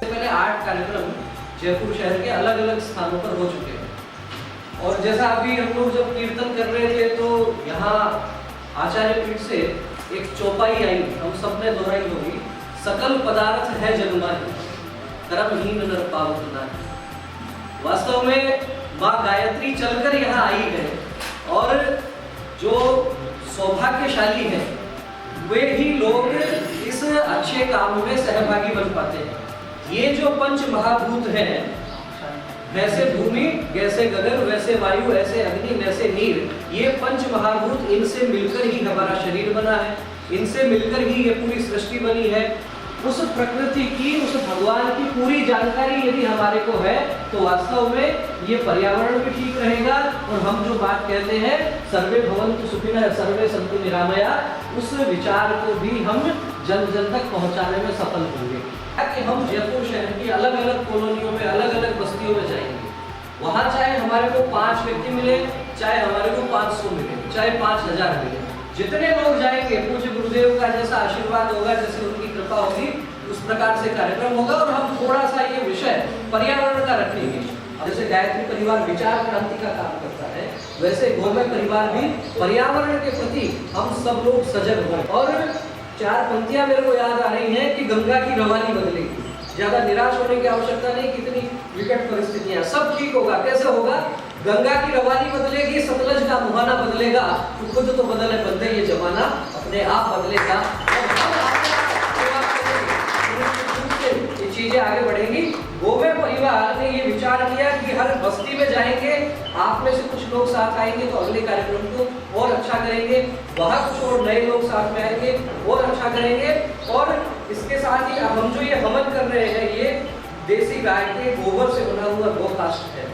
पहले 8 कार्यक्रम जयपुर शहर के अलग अलग स्थानों पर हो चुके हैं। और जैसा अभी हम लोग जब कीर्तन कर रहे थे तो यहाँ आचार्य पीठ से एक चौपाई आई, हम सबने दोहराई होगी, सकल पदार्थ है जगमाही, कर्महीन नर पावत नाहि। वास्तव में माँ गायत्री चलकर यहाँ आई है और जो सौभाग्यशाली है वे ही लोग इस अच्छे काम में सहभागी बन पाते हैं। ये जो पंच महाभूत हैं, वैसे भूमि, जैसे गगन, वैसे वायु, ऐसे अग्नि, वैसे नीर, ये पंच महाभूत, इनसे मिलकर ही हमारा शरीर बना है, इनसे मिलकर ही ये पूरी सृष्टि बनी है। उस प्रकृति की, उस भगवान की पूरी जानकारी यदि हमारे को है तो वास्तव में ये पर्यावरण भी ठीक रहेगा और हम जो बात कहते हैं सर्वे भवन्तु सुखिनः सर्वे सन्तु निरामया, उस विचार को भी हम जन जन तक पहुंचाने में सफल होंगे। कि हम जयपुर शहर की अलग अलग कॉलोनियों में, अलग अलग बस्तियों में जाएंगे, वहाँ चाहे हमारे को 5 व्यक्ति मिले, चाहे हमारे को 500 मिले, चाहे 5000 मिले, जितने लोग जाएंगे पूज्य गुरुदेव का जैसा आशीर्वाद होगा, जैसे उनकी कृपा होगी, उस प्रकार से कार्यक्रम होगा। और हम थोड़ा सा ये विषय पर्यावरण का रखेंगे। जैसे गायत्री परिवार विचार क्रांति का काम करता है, वैसे गोमय परिवार भी पर्यावरण के प्रति हम सब लोग सजग हों। और 4 पंक्तियां मेरे को याद आ रही हैं कि गंगा की रवानी बदलेगी। ज्यादा निराश होने की आवश्यकता नहीं, कितनी विकट परिस्थितियां, सब ठीक होगा। कैसे होगा? गंगा की रवानी बदलेगी, सतलज का मुहाना बदलेगा, तो खुद तो बदले बंदे ये जमाना अपने आप बदलेगा। ये चीजें आगे बढ़ेंगी। गोमय परिवार ने ये विचार किया कि हर बस्ती में जाएंगे, आप में से कुछ लोग साथ आएंगे तो अगले कार्यक्रम को और अच्छा करेंगे, वहाँ कुछ और नए लोग साथ में आएंगे और अच्छा करेंगे। और इसके साथ ही अब हम जो ये हवन कर रहे हैं, ये देसी गाय के गोबर से बना हुआ गोकाष्ठ है।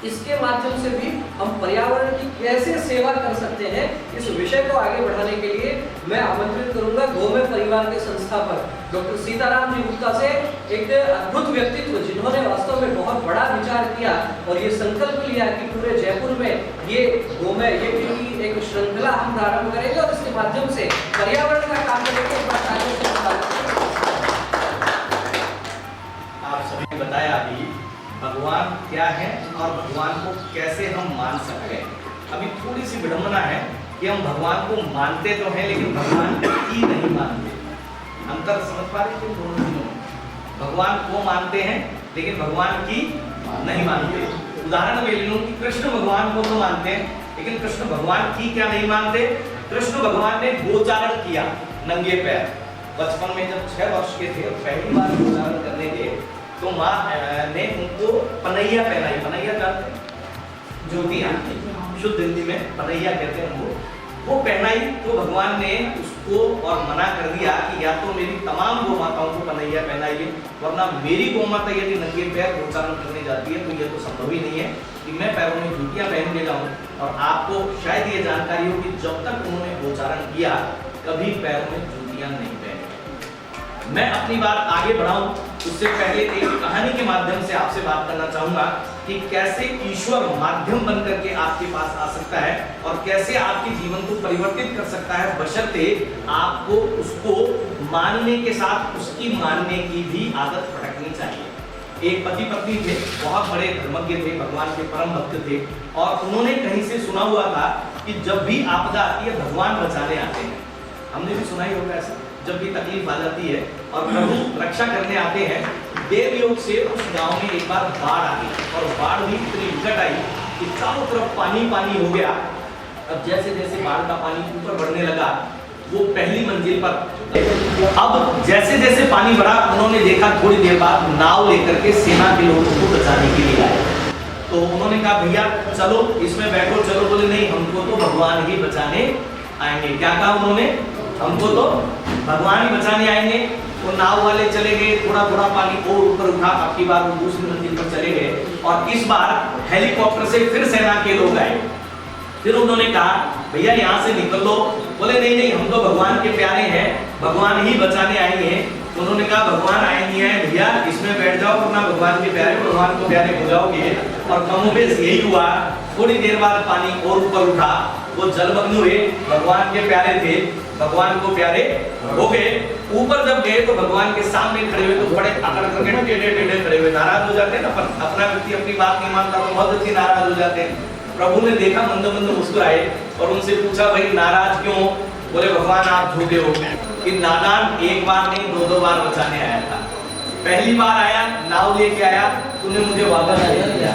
इसके माध्यम से भी हम पर्यावरण की कैसे सेवा कर सकते हैं, इस विषय को आगे बढ़ाने के लिए मैं आमंत्रित करूंगा गोमय परिवार के संस्थापक डॉक्टर सीताराम जी गुप्ता से, एक अद्भुत व्यक्तित्व जिन्होंने वास्तव में बहुत बड़ा विचार किया और ये संकल्प लिया कि पूरे जयपुर में ये गोमय की एक श्रृंखला हम प्रारंभ करेंगे और इसके माध्यम से पर्यावरण का काम करेंगे। आप सभी ने बताया अभी भगवान क्या है और भगवान को कैसे हम मान सकते हैं। अभी थोड़ी सी विडंबना है कि हम भगवान को मानते तो हैं लेकिन भगवान की नहीं मानते। अंतर समझ पा रहे हैं दोनों चीजों में? भगवान को मानते हैं लेकिन भगवान की नहीं मानते। उदाहरण में ले लूं कि कृष्ण भगवान को तो मानते हैं लेकिन कृष्ण भगवान की क्या नहीं मानते। कृष्ण भगवान ने गोचारण किया नंगे पैर। बचपन में जब 6 वर्ष के थे पहली बार गोचारण करने गए तो माँ ने उनको पनैया पहनाई। पनैया जानते हैं? ज्योतियां, शुद्ध हिंदी में पनैया कहते हैं उनको। वो पहनाई तो भगवान ने उसको और मना कर दिया कि या तो मेरी तमाम गौ माताओं को पनैया पहनाइए, वरना मेरी गौ माता यदि नंगे पैर गोचारण करने जाती है तो ये तो संभव ही नहीं है कि मैं पैरों में जूतियां पहन के जाऊं। और आपको शायद ये जानकारी हो कि जब तक उन्होंने गोचारण किया कभी पैरों में जूतियां नहीं पहनी। मैं अपनी बात आगे बढ़ाऊं उससे पहले एक कहानी के माध्यम से आपसे बात करना चाहूंगा कि कैसे ईश्वर माध्यम बनकर के आपके पास आ सकता है और कैसे आपके जीवन को परिवर्तित कर सकता है, बशर्ते आपको उसको मानने के साथ उसकी मानने की भी आदत पटकनी चाहिए। एक पति पत्नी थे, बहुत बड़े धर्मज्ञ थे, भगवान के परम भक्त थे और उन्होंने कहीं से सुना हुआ था कि जब भी आपदा आती है भगवान बचाने आते हैं। हमने भी सुना ही होगा ऐसा, जब भी तकलीफ आ जाती है और प्रभु रक्षा करने आते हैं। देवयोग से उस गांव में एक बार बाढ़ आ गई और बाढ़ भी इतनी विकट आई कि चारों तरफ पानी पानी हो गया। अब जैसे जैसे बाढ़ का पानी ऊपर बढ़ने लगा वो पहली मंजिल पर, अब जैसे जैसे पानी बढ़ा उन्होंने देखा थोड़ी देर बाद नाव लेकर के सेना के लोगों को बचाने के लिए आए। तो उन्होंने कहा भैया चलो इसमें बैठो। चलो, बोले नहीं हमको तो भगवान ही बचाने आएंगे। क्या कहा उन्होंने? हमको तो भगवान ही बचाने आएंगे। वो नाव वाले चले गए, थोड़ा थोड़ा पानी और ऊपर उठा, अब की बार वो दूसरी मंजिल पर चले गए और इस बार हेलीकॉप्टर से फिर सेना के लोग आए। फिर उन्होंने कहा भैया यहाँ से निकल लो। बोले नहीं नहीं हम तो भगवान के प्यारे हैं, भगवान ही बचाने आएंगे। उन्होंने कहा भगवान आए नहीं आए भैया इसमें बैठ जाओ, वरना भगवान के प्यारे भगवान को प्यारे हो जाओगे। और कमोबेश यही हुआ। थोड़ी देर बाद पानी और ऊपर उठा, वो जलमग्न हुए, भगवान के प्यारे थे, भगवान को प्यारे हो गए। ऊपर जब गए तो भगवान के सामने खड़े हुए तो बड़े अकड़ करके टेढ़े टेढ़े खड़े हुए, नाराज हो जाते हैं ना, अपना व्यक्ति अपनी बात नहीं मानता तो बहुत अच्छी नाराज हो जाते हैं। प्रभु ने देखा, मंद मंद मुस्कुराए और उनसे पूछा, भाई नाराज क्यों? बोले भगवान आप झूठे हो कि नादान एक बार नहीं 2-2 बार बचाने आया था। पहली बार आया नाव लेके आया, तूने मुझे वापस भेज दिया।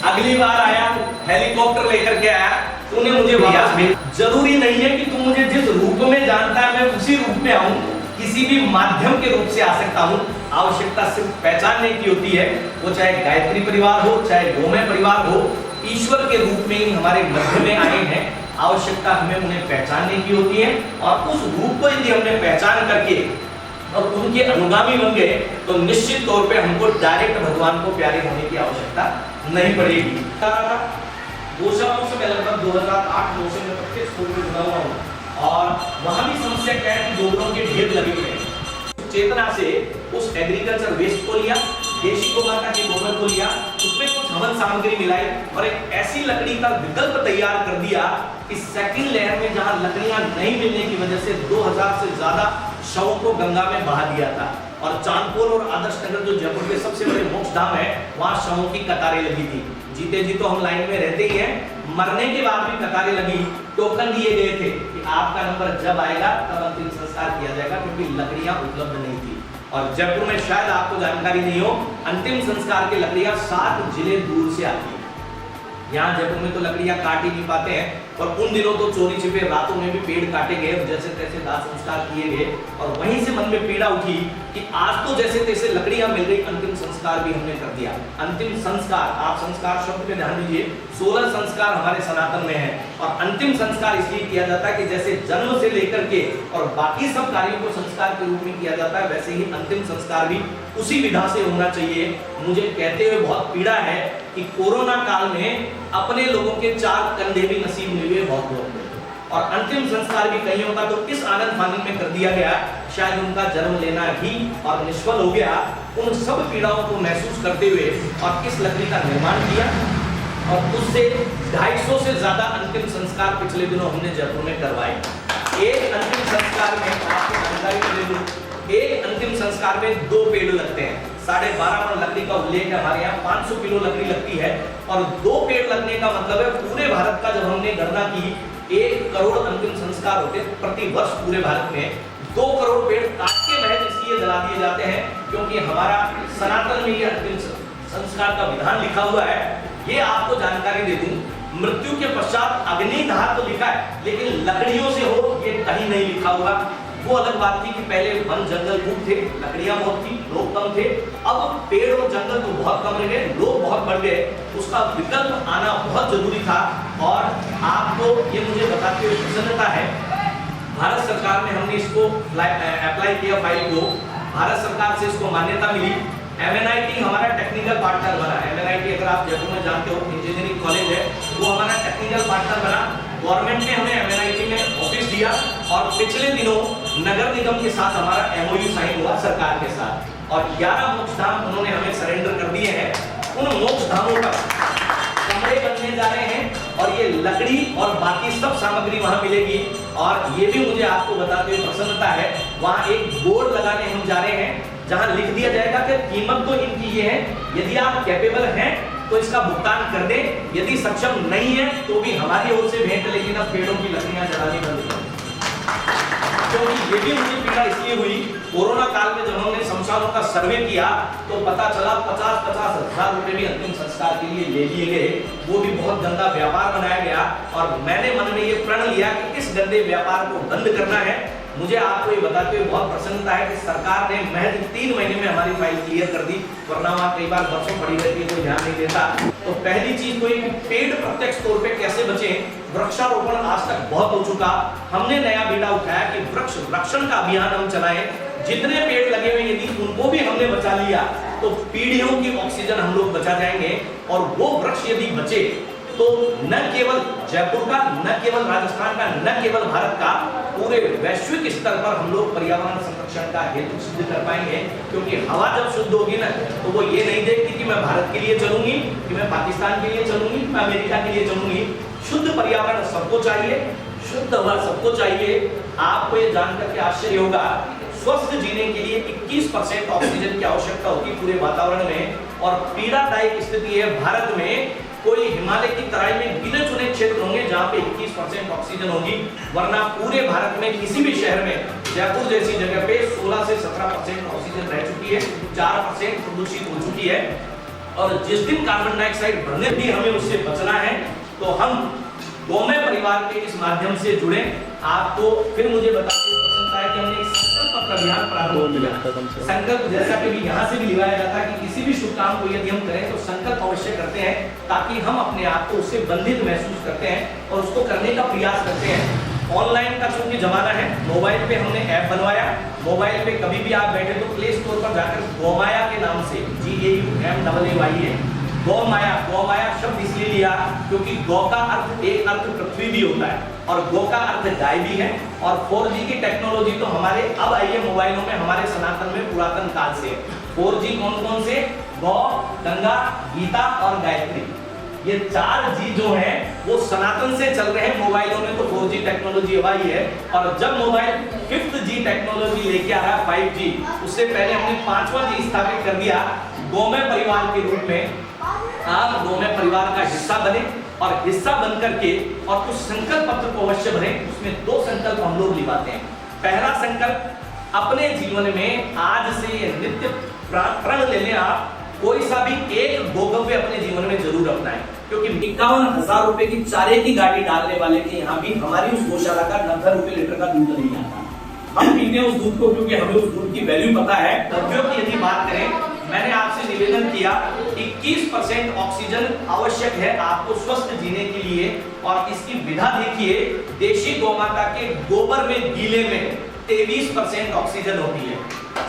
अगली बार आया हेलीकॉप्टर लेकर के आया, तूने मुझे वापस भेज। जरूरी नहीं है कि तू मुझे जिस रूप में जानता है मैं उसी रूप में आऊं, किसी भी माध्यम के रूप से आ सकता हूं। आवश्यकता सिर्फ पहचानने की होती है, वो चाहे गायत्री परिवार हो, चाहे गोमय परिवार हो, ईश्वर के रूप में ही हमारे मध्य में आए हैं। आवश्यकता हमें उन्हें पहचानने की होती है और उस रूप को यदि हमने पहचान करके और उनके अनुगामी बन गए तो निश्चित तौर पे हमको डायरेक्ट भगवान को प्यारे होने की आवश्यकता नहीं पड़ेगी। गोशालाओं से मैं लगभग 2008-9 से मैं प्रत्येक स्कूल में जुड़ा हुआ हूँ और वहाँ भी समस्या क्या है कि गोबरों के ढेर लगे हुए हैं। चेतना से उस एग्रीकल्चर वेस्ट को लिया, देशी गौ माता के गोबर को लिया, उसमें कुछ हवन सामग्री मिलाई और एक ऐसी लकड़ी का विकल्प तैयार कर दिया कि सेकंड लेयर में जहां लकड़ियां नहीं मिलने की वजह से 2000 से ज्यादा शवों को गंगा में बहा दिया था। और चांदपुर और आदर्श नगर जो जयपुर के सबसे बड़े मोक्ष धाम है, वहां शवों की कतारें लगी थी। जीते जी तो हम लाइन में रहते ही हैं, मरने के बाद भी कतारें लगी। टोकन दिए गए थे कि आपका नंबर जब आएगा तब अंतिम संस्कार किया जाएगा, क्योंकि लकड़ियां उपलब्ध नहीं थी। और जयपुर में शायद आपको जानकारी नहीं हो, अंतिम संस्कार की लकड़ियां 7 जिले दूर से आती है। यहाँ जयपुर में तो लकड़ियां काट ही नहीं पाते हैं और उन दिनों तो चोरी छिपे रातों में भी पेड़ काटे गए, जैसे तैसे दाह संस्कार किए गए। और वहीं से मन में पीड़ा उठी कि आज तो जैसे तैसे लकड़ियां मिल गई, अंतिम संस्कार भी हमने कर दिया। अंतिम संस्कार, आप संस्कार शब्द पे ध्यान दीजिए, 16 संस्कार हमारे सनातन में है और अंतिम संस्कार इसलिए किया जाता है कि जैसे जन्म से लेकर के और बाकी सब कार्यों को संस्कार के रूप में किया जाता है, वैसे ही अंतिम संस्कार भी उसी विधा से होना चाहिए। मुझे कहते हुए बहुत पीड़ा है कि कोरोना काल में अपने लोगों के 4 कंधे भी नसीब नहीं हुए बहुत लोगों को, और अंतिम संस्कार भी कईयों का तो इस आनंद फानंद में कर दिया गया, शायद उनका जन्म लेना ही और निष्फल हो गया। उन सब पीड़ाओं को महसूस करते हुए और इस लकड़ी का निर्माण किया और उससे 250 से ज्यादा अंतिम संस्कार पिछले दिनों हमने जयपुर में करवाए। एक अंतिम संस्कार में आपको जानकारी दे दूं, एक अंतिम संस्कार में 2 पेड़ लगते हैं। 12.5 मन लकड़ी का उल्लेख है हमारे यहाँ, 500 किलो लकड़ी लगती है और 2 पेड़ लगने का मतलब है पूरे भारत का जब हमने गणना की 1 करोड़ अंतिम संस्कार होते प्रति वर्ष पूरे भारत में। 2 करोड़ पेड़ काट के महज इसलिए जला दिए जाते हैं क्योंकि हमारा सनातन में ये अंतिम संस्कार का विधान लिखा हुआ है। ये आपको जानकारी दे दूं, मृत्यु के पश्चात अग्निदाह तो लिखा है, लेकिन लकड़ियों से हो ये कहीं नहीं लिखा हुआ। वो अलग बात थी कि पहले वन जंगल खूब थे, लकड़ियां बहुत थी, लोग कम थे। अब पेड़ और जंगल तो बहुत कम रह गए, लोग बहुत बढ़ गए, उसका विकल्प आना बहुत जरूरी था। और आपको ये मुझे बताते हुए प्रसन्नता है, भारत सरकार ने हमने इसको अप्लाई किया फाइल को, भारत सरकार से इसको मान्यता मिली। MNIT हमारा टेक्निकल पार्टनर बना। MNIT अगर आप जयपुर में जानते हो इंजीनियरिंग कॉलेज है, वो हमारा टेक्निकल पार्टनर बना। गवर्नमेंट ने हमें MNIT में ऑफिस दिया और पिछले दिनों नगर निगम के साथ हमारा MOU साइन हुआ सरकार के साथ और 11 मोक्ष धाम उन्होंने हमें सरेंडर कर दिए हैं। उन मोक्ष धामों का कमरे बनने जा रहे हैं और ये लकड़ी और बाकी सब सामग्री वहां मिलेगी। और ये भी मुझे आपको बताते हुए प्रसन्नता है, वहां एक बोर्ड लगाने हम जा रहे हैं जहां लिख दिया जाएगा कि कीमत तो इनकी ये है, यदि आप कैपेबल हैं तो इसका भुगतान कर दें, यदि सक्षम नहीं है तो भी हमारी ओर से भेंट, लेकिन अब पेड़ों की लकड़ियां जलानी बंद करें। क्योंकि ये भी मुझे पीड़ा इसलिए हुई, कोरोना काल में जब हमने शमशानों का सर्वे किया तो पता चला 50-50 हजार रुपए भी अंतिम संस्कार के लिए ले लिए गए। वो भी बहुत गंदा व्यापार बनाया गया और मैंने मन में ये प्रण लिया कि इस गंदे व्यापार को बंद करना है। मुझे आपको ये बताते हुए बहुत प्रसन्नता है कि सरकार ने महज 3 महीने में हमारी फाइल क्लियर कर दी, वरना वहाँ कई बार वर्षों पड़ी रहती है, कोई ध्यान नहीं देता। तो पहली चीज तो ये कि पेड़ प्रत्यक्ष तौर पे कैसे बचें। वृक्षारोपण आज तक बहुत हो चुका, हमने नया बीड़ा उठाया कि वृक्ष रक्षण का अभियान हम चलाएं। जितने पेड़ लगे हुए यदि उनको भी हमने बचा लिया तो पीढ़ियों की ऑक्सीजन हम लोग बचा जाएंगे। और वो वृक्ष यदि बचे तो न केवल जयपुर का, न केवल राजस्थान का, न केवल भारत का, पूरे वैश्विक स्तर पर हम लोग पर्यावरण संरक्षण का हेतु सिद्ध कर पाएंगे। क्योंकि हवा जब शुद्ध होगी ना, तो वो ये नहीं देखती कि मैं भारत के लिए चलूंगी, कि मैं पाकिस्तान के लिए चलूंगी, मैं अमेरिका के लिए चलूंगी। शुद्ध पर्यावरण सबको चाहिए, शुद्ध हवा सबको चाहिए। आपको ये जानकर के आश्चर्य होगा, स्वस्थ जीने के लिए 21% ऑक्सीजन की आवश्यकता होती है पूरे वातावरण में। और पीड़ादायक स्थिति है भारत में, कोई हिमालय की तराई में गिने चुने क्षेत्र होंगे जहां पे 21% ऑक्सीजन होगी, वरना पूरे भारत में किसी भी शहर में, जयपुर जैसी जगह पे 16 से 17% ऑक्सीजन रह चुकी है, 4% प्रदूषित हो चुकी है। और जिस दिन कार्बन डाइऑक्साइड बढ़ने भी हमें उससे बचना है, तो हम गौमय परिवार के इस माध्यम से जुड़े। आपको फिर मुझे बताते पसंद आया कि हमने संकल्प पत्र अभियान प्रारंभ किया। संकल्प जैसा कि यहाँ से भी लिवाया जाता है कि किसी भी शुभ काम को यदि हम करें तो संकल्प अवश्य करते हैं, ताकि हम अपने आप को उससे बंधित महसूस करते हैं और उसको करने का प्रयास करते हैं। ऑनलाइन का चूंकि जमाना है, मोबाइल पे हमने ऐप बनवाया। मोबाइल पे कभी भी आप बैठे तो प्ले स्टोर पर जाकर गौमाया के नाम से, GAUMAAY, गौमाया, गौमाया शब्द इसलिए लिया क्योंकि गौ का अर्थ, एक अर्थ पृथ्वी भी होता है और गौ का अर्थ गाय भी है। और 4G की टेक्नोलॉजी तो हमारे अब आई है मोबाइलों में, हमारे सनातन में पुरातन काल से। 4G कौन कौन से? गौ, गंगा, गीता और गायत्री। ये 4G जो है वो सनातन से चल रहे हैं। मोबाइलों में तो 4G टेक्नोलॉजी अब आई है, और जब मोबाइल 5th G टेक्नोलॉजी लेके आ रहा है, 5G, उससे पहले हमने 5वां G स्थापित कर दिया गौमय परिवार के रूप में। आप गौमय परिवार का हिस्सा बने और हिस्सा बन करके और कुछ संकल्प पत्र को अवश्य भरें। उसमें 2 संकल्प हम लोग निभाते हैं। पहला संकल्प, अपने जीवन में आज से नित्य प्रण ले लें, आप कोई सा भी एक गोगव्य अपने जीवन में जरूर अपनाएं। क्योंकि 51,000 रुपए की चारे की गाड़ी डालने वाले के यहाँ भी हमारी उस गौशाला का 90 रुपए लीटर का दूध नहीं आता। हम पीते हैं उस दूध को क्योंकि हमें उस दूध की वैल्यू पता है। द्रव्यों की यदि बात करें, मैंने आपसे निवेदन किया 21% ऑक्सीजन आवश्यक है आपको स्वस्थ जीने के लिए। और इसकी विधा देखिए, देशी गौमाता के गोबर में, गीले में 23% ऑक्सीजन होती है।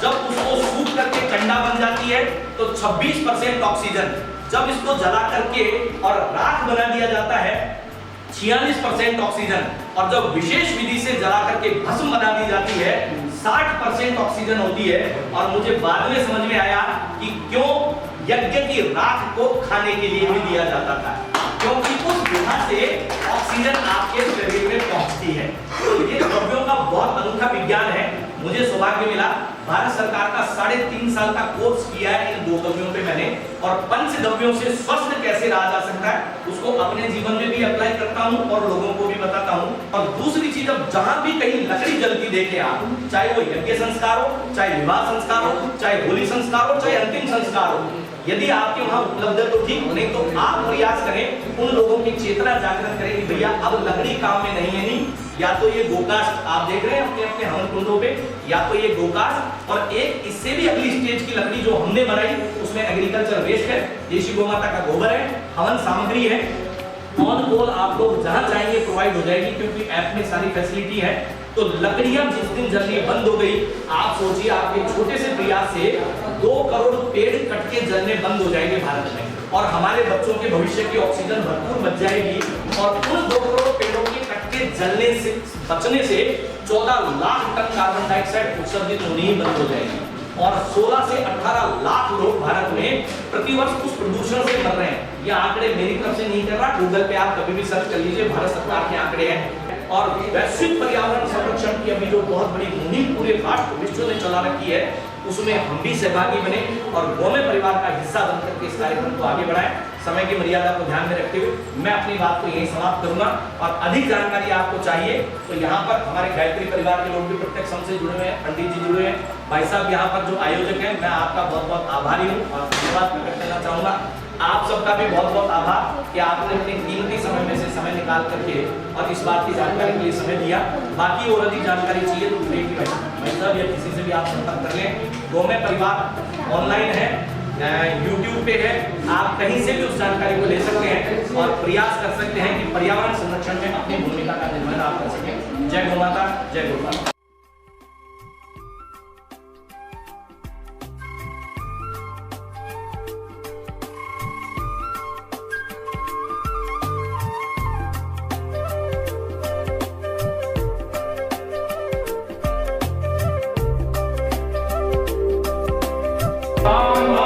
जब उसको सूख करके कंडा बन जाती है तो 26% ऑक्सीजन। जब इसको जला करके और राख बना दिया जाता है 46% ऑक्सीजन। और जब विशेष विधि से जला करके भस्म बना दी जाती है 60% ऑक्सीजन होती है। और मुझे बाद में समझ में आया कि क्यों यज्ञ की राख को खाने के लिए भी दिया जाता था, क्योंकि उस विधा से ऑक्सीजन आपके शरीर में पहुंचती है। तो ये द्रव्यों का बहुत अनूठा विज्ञान है। मुझे सौभाग्य मिला, भारत सरकार का 3.5 साल का कोर्स किया है इन 2 द्रव्यों पे मैंने, और पंच द्रव्यों से स्वस्थ कैसे रहा जा सकता है उसको अपने जीवन में भी अप्लाई करता हूं और लोगों को भी बताता हूं। और दूसरी चीज, अब जहां भी कहीं लकड़ी जलती देखे आप, चाहे वो यज्ञ संस्कार हो, चाहे विवाह संस्कार हो, चाहे होली संस्कार हो, चाहे अंतिम संस्कार हो, यदि आपके वहां उपलब्ध है तो ठीक, नहीं तो आप प्रयास करें, उन लोगों की चेतना जागृत करें कि भैया अब लकड़ी काम में नहीं है। नहीं, या तो ये गोकास्ट आप देख रहे हैं अपने अपने हवन कुंडों पे, या तो ये गोकास्ट, और एक इससे भी अगली स्टेज की लकड़ी जो हमने बनाई उसमें एग्रीकल्चर वेस्ट है, देशी गौमाता का गोबर है, हवन सामग्री है। ऑन कॉल आप लोग जहां चाहेंगे प्रोवाइड हो जाएगी, क्योंकि ऐप में सारी फैसिलिटी है। तो लकड़ियां जिस दिन जलनी बंद हो गई, आप सोचिए आपके छोटे से प्रयास से 2 करोड़ पेड़ कट के जलने बंद हो जाएंगे भारत में, और हमारे बच्चों के भविष्य की ऑक्सीजन भरपूर बच जाएगी। और उन 2 करोड़ पेड़ों के कट के जलने से बचने से 14 लाख टन कार्बन डाइऑक्साइड उत्सर्जित होनी ही बंद हो जाएगी। और 16 से 18 लाख लोग भारत में प्रतिवर्ष उस प्रदूषण से मर रहे हैं। ये आंकड़े मेरी तरफ से नहीं कर रहा, गूगल पे आप कभी भी सर्च कर लीजिए, भारत सरकार के आंकड़े हैं। और वैश्विक पर्यावरण संरक्षण की अभी जो बहुत बड़ी मुहिम पूरे राष्ट्र विश्व ने चला रखी है, उसमें हम भी सहभागी बने और गौमय परिवार का हिस्सा बनकर के इस कार्यक्रम को आगे बढ़ाएं। समय की मर्यादा को ध्यान में रखते हुए मैं अपनी बात को यहीं समाप्त करूंगा। और अधिक जानकारी आपको चाहिए तो यहाँ पर हमारे गायत्री परिवार के लोग भी प्रत्यक्ष हमसे जुड़े हुए हैं, पंडित जी जुड़े हुए हैं, भाई साहब यहाँ पर जो आयोजक हैं, मैं आपका बहुत बहुत आभारी हूँ और धन्यवाद प्रकट करना चाहूंगा। आप सबका भी बहुत बहुत आभार कि आपने अपने कीमती समय में से समय निकाल करके और इस बात की जानकारी के लिए समय दिया। बाकी और अधिक जानकारी चाहिए तो भाई साहब या किसी से भी आप संपर्क कर लें। गौमय परिवार ऑनलाइन है, YouTube पे है, आप कहीं से भी उस जानकारी को ले सकते हैं और प्रयास कर सकते हैं कि पर्यावरण संरक्षण में अपनी भूमिका का निर्वहन आप कर सकें। जय गौ माता, जय गौ। राम